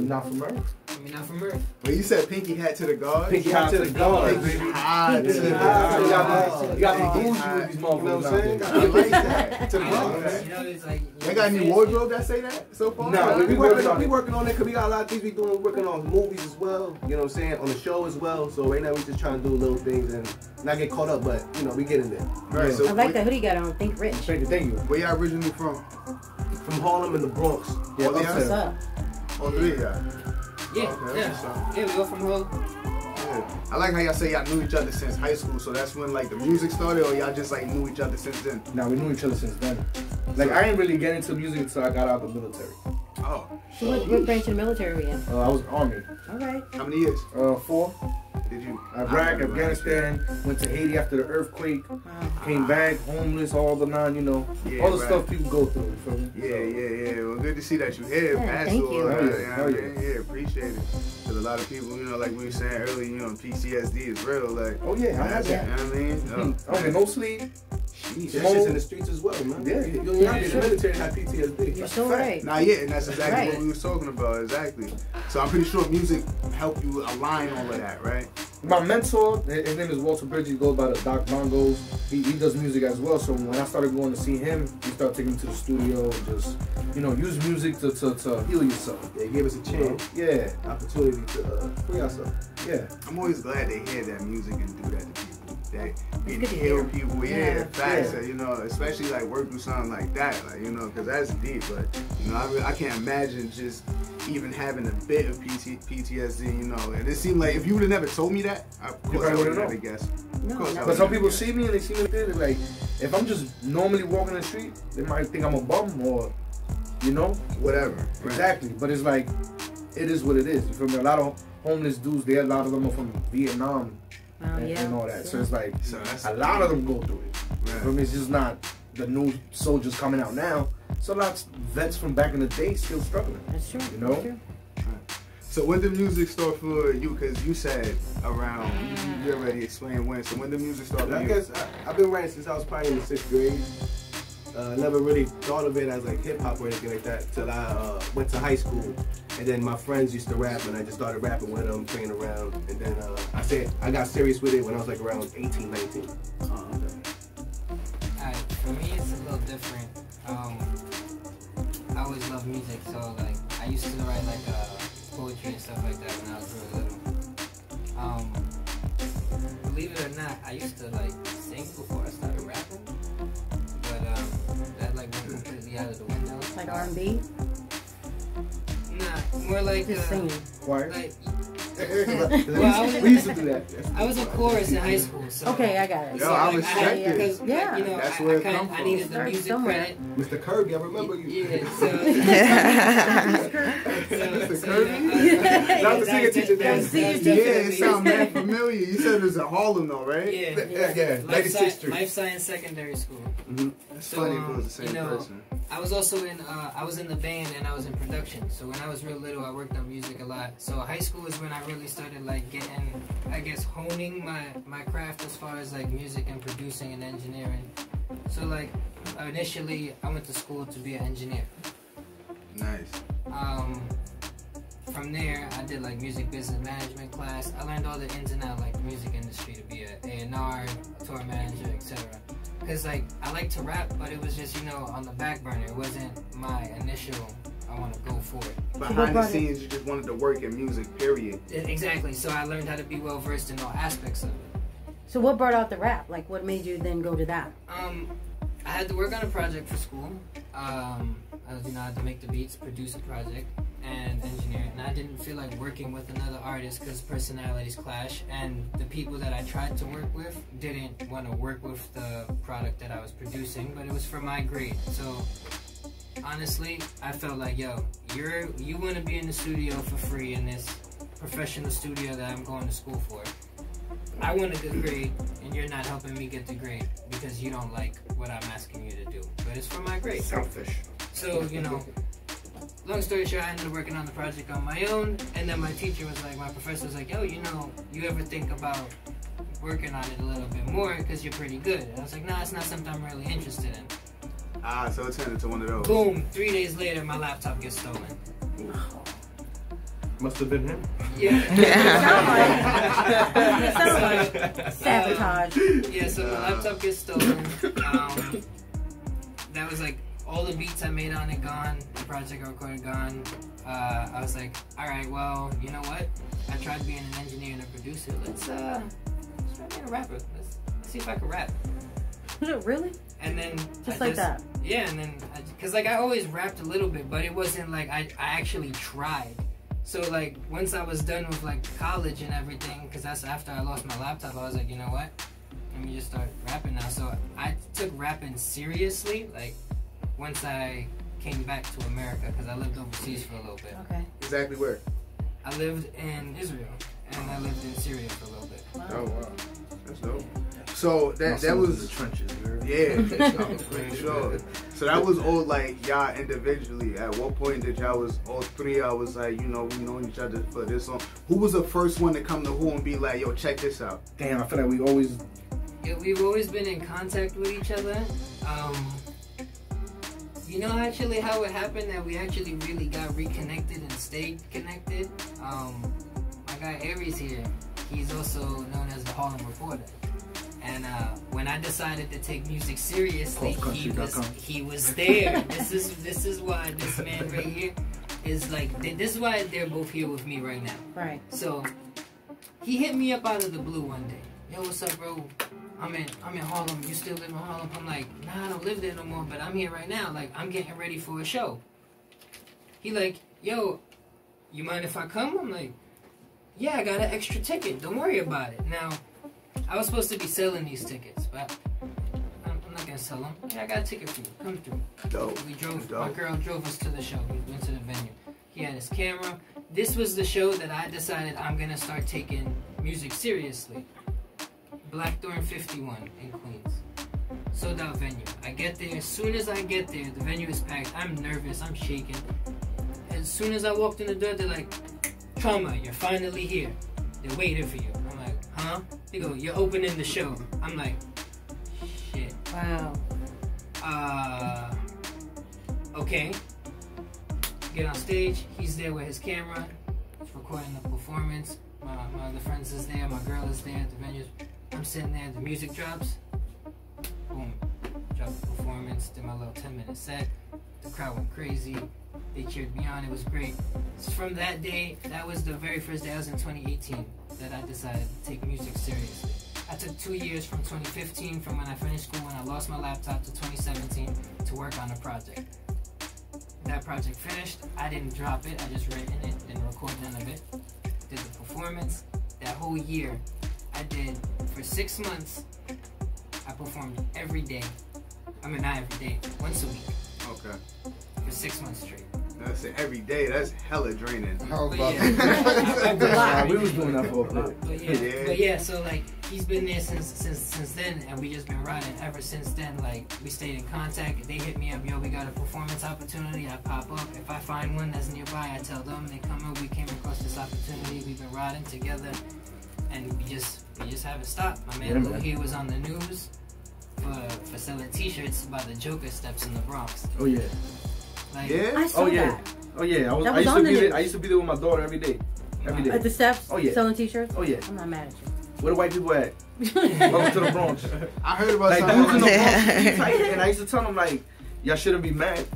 not from Earth. We're not from Earth. But you said pinky hat to the gods? Pinky hat to the gods. Pinky hat to the You gods. got me bougie with these You know what I'm motherfuckers. saying? I like that. To the gods. You know, it's like... They got any wardrobe that say that so far? No, we working on it because we got a lot of things we doing. We're working on movies as well, you know what I'm saying, on the show as well. So right now we just trying to do little things and not get caught up, but you know, we get in there. Right, so I like the hoodie you got on. Think rich. Thank you. Where y'all originally from? From Harlem and the Bronx. Yeah, What's up? Oh, three, yeah. Yeah, Okay, yeah. Yeah, we go from home. Yeah. I like how y'all say y'all knew each other since high school, so that's when like the music started, or y'all just like knew each other since then? Nah, we knew each other since then. Like, I didn't really get into music until I got out of the military. Oh. So what branch of the military were you in? I was Army. Alright. How many years? 4. Did you? Iraq, Afghanistan, went to Haiti after the earthquake, came back, homeless, all the all the stuff people go through, you feel me? Yeah. Well, good to see that you here, Yeah, thank you. Yeah, appreciate it. Because a lot of people, you know, like we were saying earlier, you know, PTSD is real, like. Oh yeah, I have that. You know what I mean? I don't get no sleep. That shit's in the streets as well, man. Yeah. You don't have to be in the military to have PTSD. You're so right. Nah, yeah, and that's exactly Right. what we was talking about, exactly. So I'm pretty sure music helped you align all of that, right? My mentor, his name is Walter Bridges, he goes by the Doc Bongos. He does music as well, so when I started going to see him, he started taking me to the studio and just, you know, use music to heal yourself. Yeah, give us a chance. Yeah. Opportunity to free ourselves. Yeah. I'm always glad they hear that music and do that to people. That good it to heal hear. people, Yeah. facts. You know, especially like work through something like that, like, you know, because that's deep. But you know, I can't imagine just even having a bit of PTSD, you know. And it seemed like if you would have never told me that, of course I would have never guessed. But some people see me and they see me there, like, if I'm just normally walking the street, they might think I'm a bum or, you know, whatever. Right. Exactly. But it's like, it is what it is. You feel me? A lot of homeless dudes, a lot of them are from Vietnam. And all that. So it's like, a lot of them go through it. Right. For me, it's just not the new soldiers coming out now. So lots of vets from back in the day still struggling. That's true. You know? That's true. So when did music start for you? Because you said around, you already explained when. So when did music start for you? I guess I've been writing since I was probably in the 6th grade. Never really thought of it as like hip hop or anything like that till I went to high school. And then my friends used to rap and I just started rapping with them, playing around. And then I got serious with it when I was like around 18, 19. Alright, for me it's a little different. I always loved music, so like I used to write like poetry and stuff like that when I was really little. Believe it or not, I used to like sing before I started rapping. But that like went completely out of the window. Like R&B? Nah, more like just singing. Choir? Like, we used to do that. I was in chorus in high school, so okay, I got it. Yo, I respect it. Because, Yeah. you know, That's where it I come from. needed the music credit. Mr. Kirby, I remember you. Yeah, so Mr. Kirby? That was the singing teacher then. Yeah, it sounds mad familiar. You said it was in Harlem though, right? Yeah. Life 96th Street. Life Science Secondary School. That's funny if it was the same you know, person. I was also in, I was in the band and I was in production. So when I was real little, I worked on music a lot. So high school is when I really started like getting, I guess, honing my craft as far as like music and producing and engineering. So like initially, I went to school to be an engineer. Nice. From there, I did like music business management class. I learned all the ins and outs like music industry to be an A&R, tour manager, etc. Because like I like to rap, but it was just, you know, on the back burner. It wasn't my initial, I want to go for it. Behind the scenes, you just wanted to work in music, period. Exactly. So I learned how to be well versed in all aspects of it. So what brought out the rap? Like what made you then go to that? I had to work on a project for school. I had to make the beats, produce a project, and engineer it. And I didn't feel like working with another artist because personalities clash, and the people that I tried to work with didn't want to work with the product that I was producing, but it was for my grade. So honestly, I felt like, yo, you want to be in the studio for free in this professional studio that I'm going to school for. I want a good grade, and you're not helping me get the grade because you don't like what I'm asking you to do. But it's for my grade. Selfish. So, you know, long story short, I ended up working on the project on my own, and then my teacher was like, my professor was like, yo, you know, you ever think about working on it a little bit more because you're pretty good? And I was like, nah, it's not something I'm really interested in. So it turned into one of those. Boom, 3 days later, my laptop gets stolen. Must have been him. Yeah. It sounds like sabotage. Yeah, so my laptop gets stolen. That was like all the beats I made on it gone. The project I recorded gone. I was like, all right, well, you know what? I tried being an engineer and a producer. Let's try being a rapper. Let's see if I can rap. Really? And then Just like that. Yeah, and then because like I always rapped a little bit, but it wasn't like I actually tried. So like once I was done with like college and everything, because that's after I lost my laptop, I was like, you know what? Let me just start rapping now. So I took rapping seriously like once I came back to America, because I lived overseas for a little bit. Okay. Exactly where? I lived in Israel and I lived in Syria for a little bit. Wow. Oh wow, that's dope. So that was the trenches, girl. yeah, I'm pretty sure. So that was all like y'all individually. At what point did y'all was all three? I was like, you know, we know each other for this song. Who was the first one to come to who and be like, yo, check this out? Damn, I feel like we always. Yeah, we've always been in contact with each other. You know actually how it happened that we actually really got reconnected and stayed connected? My guy Aries here, he's also known as the Harlem Reporter. And when I decided to take music seriously, he was there. This is why this man right here is like, this is why they're both here with me right now. Right. So he hit me up out of the blue one day. Yo, what's up, bro? I'm in Harlem. You still live in Harlem? I'm like, nah, I don't live there no more, but I'm here right now. Like, I'm getting ready for a show. He like, yo, you mind if I come? I'm like, yeah, I got an extra ticket. Don't worry about it. Now, I was supposed to be selling these tickets, but I'm not gonna sell them. Yeah, I got a ticket for you. Come through. Dope. We drove. Dope. My girl drove us to the show. We went to the venue. He had his camera. This was the show that I decided I'm gonna start taking music seriously. Blackthorn 51 in Queens. Sold out venue. I get there. As soon as I get there, the venue is packed. I'm nervous. I'm shaking. As soon as I walked in the door, they're like, Trauma, you're finally here. They're waiting for you. I'm like, huh? They go, you're opening the show. I'm like, shit. Wow. Okay. Get on stage. He's there with his camera. He's recording the performance. My other friends is there. My girl is there at the venue. I'm sitting there. The music drops. Boom. Drop the performance. Did my little 10-minute set. The crowd went crazy. They cheered me on. It was great. So from that day, that was the very first day. I was in 2018 that I decided to take music seriously. I took 2 years from 2015, from when I finished school and I lost my laptop, to 2017 to work on a project. That project finished. I didn't drop it. I just wrote in it, didn't record none of it. Did the performance. That whole year, I did for 6 months. I performed every day. I mean, not every day, once a week. Okay. For 6 months straight. That's it. Every day. That's hella draining. How But about yeah. we was doing that for a bit. But yeah, so like he's been there since then, and we just been riding ever since then. Like we stayed in contact. They hit me up, yo, we got a performance opportunity. I pop up. If I find one that's nearby, I tell them. They come in. We came across this opportunity. We've been riding together, and we just haven't stopped. My man Lou here was on the news for selling T-shirts about the Joker steps in the Bronx. Oh yeah. Like, Yeah? I saw that. Oh yeah. That I was used on to the be there. news. I used to be there with my daughter every day. Every day. At the steps? Oh, yeah. Selling t-shirts? Oh yeah. I'm not mad at Where the white people at? Welcome to the Bronx. I heard about Like something. dudes in the Bronx, be tight, and I used to tell them like, y'all shouldn't be mad.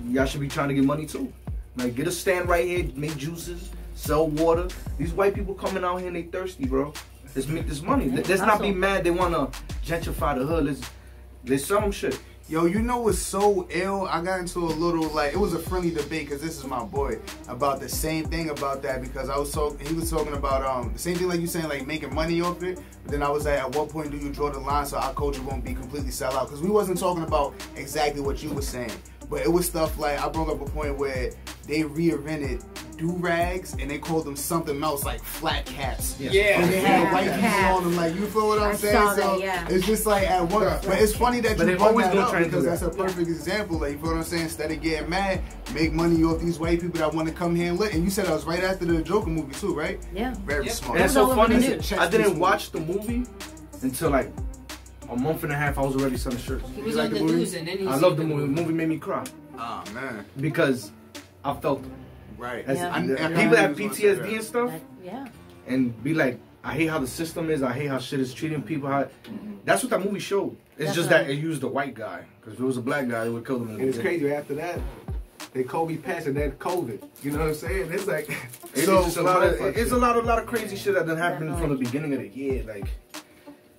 Y'all should be trying to get money too. Like get a stand right here, make juices, sell water. These white people coming out here and they thirsty, bro. Let's make this money. Let's not be mad. They wanna gentrify the hood. Let's sell them shit. Yo, you know what's so ill? I got into a little, like, it was a friendly debate, because this is my boy, about the same thing about that, because he was talking about the same thing like you saying, like making money off it. But then I was like, at what point do you draw the line so our culture won't be completely sell out? Because we wasn't talking about exactly what you were saying, but it was stuff like, I brought up a point where they reinvented do-rags and they called them something else, like flat caps. Yeah. And they had white people on them, like, you feel what I'm saying? saw that, So yeah. it's just like at one, but it's funny that But you they've brought always that been up, trying to do because that. that's a perfect example. Like, you feel what I'm saying? Instead of getting mad, make money off these white people that want to come here and live. And you said that was right after the Joker movie too, right? Yeah. Very Yep. smart. And it's That was so all over funny. the news. I didn't watch the movie until like a month and a half. I was already selling shirts. he was You on like the movie? news, and then he I love the movie. The movie made me cry Oh man. because I felt Right. As, Yeah. and Yeah. people that have Yeah. PTSD and stuff, Yeah. and be like, I hate how the system is. I hate how shit is treating people. That's what that movie showed. It's just that it used a white guy. Because if it was a black guy, it would kill them. And it's crazy. After that, they Kobe passed and then COVID. You know what I'm saying? It's like It's a lot of crazy shit that done happened from the beginning of the year. Like,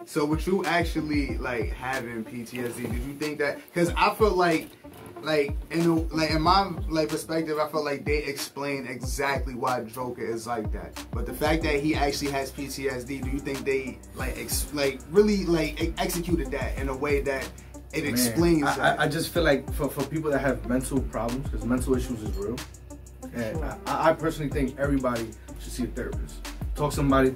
So with you actually like having PTSD, did you think that? Because I feel like in my like perspective, I feel like they explain exactly why Joker is like that. But the fact that he actually has PTSD, do you think they really executed that in a way that it explains that? I just feel like for people that have mental problems, because mental issues is real. And I personally think everybody should see a therapist. Talk to somebody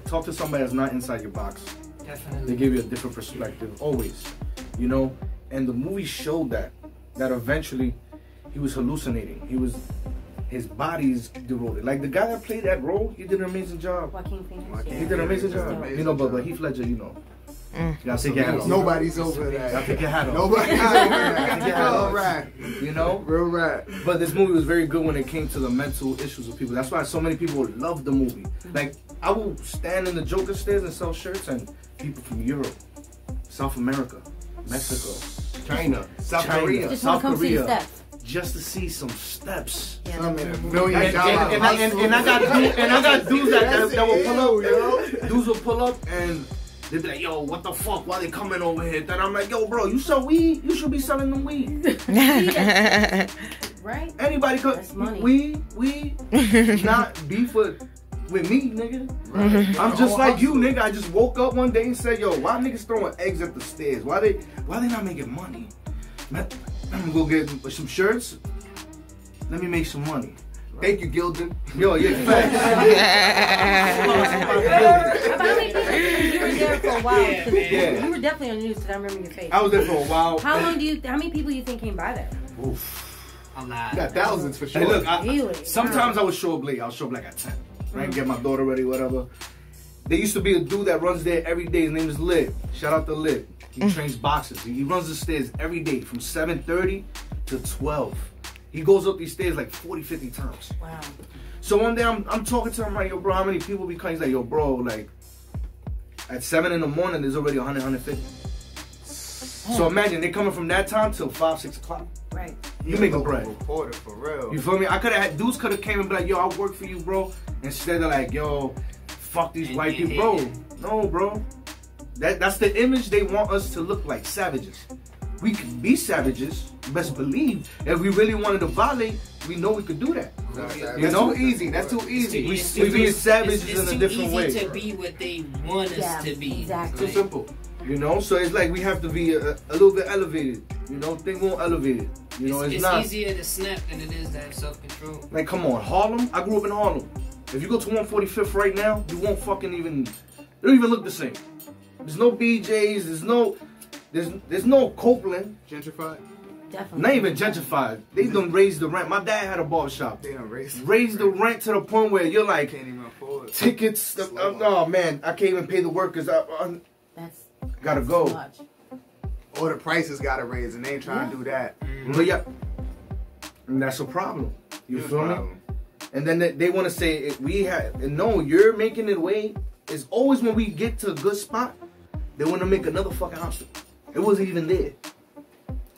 that's not inside your box. Definitely. They give you a different perspective, always, you know. And the movie showed that eventually he was hallucinating. His body's eroded. Like the guy that played that role, he did an amazing job. Joaquin Phoenix. He did an amazing job. You know, but Heath Ledger, you know. You gotta take your hat off. Nobody's over that. Gotta take your hat off. Nobody's over that. Take your hat off. Real right. You know? Real right. But this movie was very good when it came to the mental issues of people. That's why so many people love the movie. Like, I will stand in the Joker stairs and sell shirts, and people from Europe, South America, Mexico, China, South Korea. Just South want to come see the Korea, steps. just to see some steps. Yeah, I mean, that's $1 cool. million And I got dudes that will pull up, yo. Dudes will pull up and they be like, yo, what the fuck? Why they coming over here? Then I'm like, yo, bro, you sell weed? You should be selling them weed. Right? Anybody could That's money. weed, not beef with me, nigga. Right. I'm just like you, nigga. I just woke up one day and said, yo, why niggas throwing eggs at the stairs? Why they not making money? Man, I'm gonna go get some shirts. Let me make some money. Thank you, Gildan. Yo, yeah, facts. You were there for a while. Yeah. You were definitely on the news because I remember your face. I was there for a while. How many people do you think came by there? Oof. A lot. You got thousands for sure. Hey, look, Really? sometimes I would show up late. I'll show up like at 10, right? Get my daughter ready, whatever. There used to be a dude that runs there every day. His name is Lib. Shout out to Lib. He trains boxers. He runs the stairs every day from 7:30 to 12. He goes up these stairs like 40, 50 times. Wow. So one day I'm talking to him like, yo, bro, how many people be coming? He's like, yo, bro, like at 7 in the morning, there's already 100, 150. So imagine they coming from that time till 5, 6 o'clock. Right. You make a bread. Reporter for real. You feel me? Dudes could have came and be like, yo, I work for you, bro. Instead of like, yo, fuck these white people, bro. No, bro. That's the image they want us to look like, savages. We can be savages, best believe. If we really wanted to violate, we know we could do that. That's too easy. That's too easy. We being savages in a different way. It's too easy to be what they want us to be. Exactly. Too simple. You know, so it's like we have to be a little bit elevated. You know, think more elevated. You know, it's not easier to snap than it is to have self-control. like, come on, Harlem. I grew up in Harlem. If you go to 145th right now, you won't fucking even. They don't even look the same. There's no BJ's. There's no Copeland. Gentrified? Definitely. Not even gentrified. They done raised the rent. My dad had a barbershop. They done raised Raised the rent to the point where you're like, can't even afford it. tickets. Oh man, I can't even pay the workers. That's Gotta too go. much. Or the prices gotta raise and they ain't trying to do that. But yeah, and that's a problem. You feel me? And then they want to say no, you're making it way. It's always when we get to a good spot, they want to make another fucking obstacle. It wasn't even there.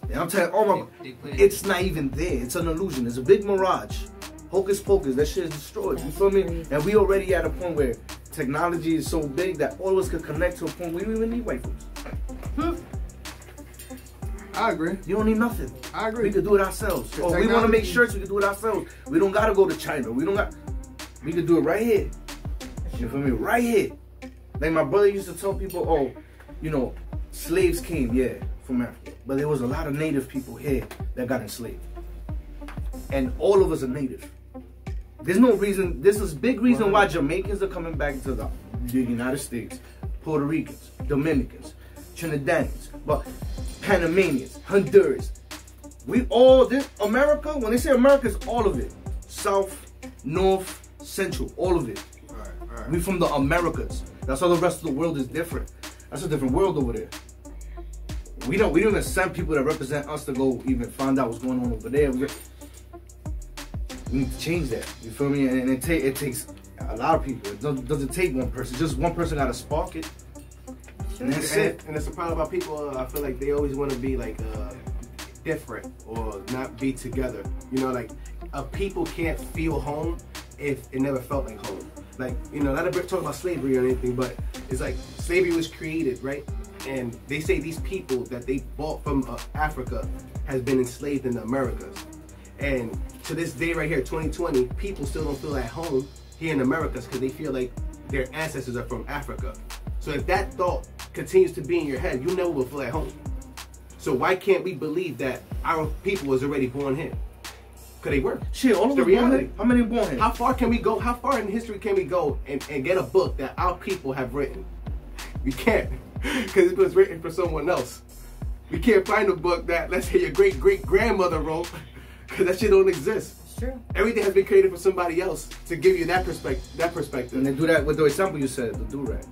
And I'm telling you, oh my, it's not even there. It's an illusion. It's a big mirage. Hocus pocus. That shit is destroyed. You feel me? And we already at a point where technology is so big that all of us could connect to a point we don't even need white folks. I agree. You don't need nothing. I agree. We could do it ourselves. Oh, we want to make shirts. We can do it ourselves. We don't gotta go to China. We could do it right here. You feel me? Right here. Like my brother used to tell people, oh, you know, slaves came, from Africa, but there was a lot of native people here that got enslaved, and all of us are native. There's no reason. This is big reason why Jamaicans are coming back to the United States, Puerto Ricans, Dominicans, Trinidadians, but Panamanians, Honduras. We all this America. When they say America, it's all of it. South, North, Central, all of it. Right. We from the Americas. That's how the rest of the world is different. That's a different world over there. We don't even send people that represent us to go even find out what's going on over there. We need to change that. You feel me? And it takes a lot of people. It doesn't take one person. Just one person got to spark it. And that's it. And it's a problem about people. I feel like they always want to be like different or not be together. You know, like people can't feel home if it never felt like home. Like, you know, not a bit talking about slavery or anything, but it's like slavery was created, right? And they say these people that they bought from Africa has been enslaved in the Americas. And to this day right here, 2020, people still don't feel at home here in the Americas because they feel like their ancestors are from Africa. So if that thought continues to be in your head, you never will feel at home. So why can't we believe that our people was already born here? Because they were. Shit, all of the us reality. born here? How many born here? How far can we go? How far in history can we go and get a book that our people have written? We can't, because it was written for someone else. We can't find a book that, let's say, your great-great-grandmother wrote, because that shit don't exist. It's true. Everything has been created for somebody else to give you that perspective. And they do that with the example you said, the do-rag.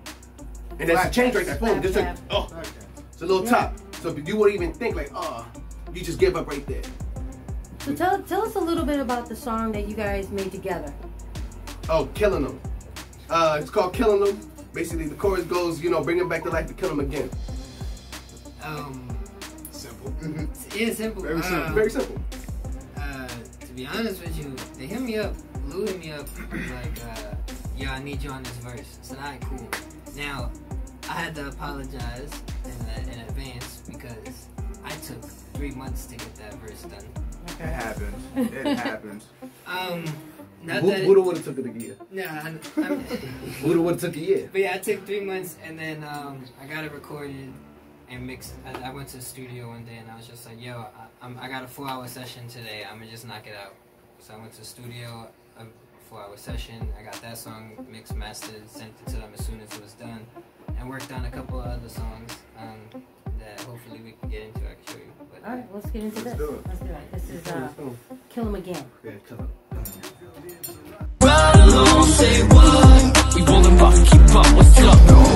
And that's a change right there. Boom, just like, oh, Okay. it's a little top. So you wouldn't even think like, oh, you just give up right there. So tell us a little bit about the song that you guys made together. Oh, Killing Them. It's called Killing Them. Basically, the chorus goes, you know, bring them back to life to kill them again. Simple. Yeah, simple. Very simple. Very simple. To be honest with you, they hit me up, Lou hit me up, like, yo, I need you on this verse. I said, alright, cool. Now, I had to apologize in advance because I took 3 months to get that verse done. It happens. It happens. Not Who that would have took it a year? Nah, Who would have took a year? but yeah, I took 3 months and then I got it recorded and mixed. I went to the studio one day and I was just like, yo, I got a 4-hour session today. I'm gonna just knock it out. So I went to the studio, a 4-hour session. I got that song mixed, mastered, sent it to them as soon as it was done, and worked on a couple of other songs that hopefully we can get into. I can show you. But, All right, let's get into this. do it. Let's do it. This is Kill 'Em Again. Yeah, kill him. Ride along, say what? We rolling rock, keep up, what's up?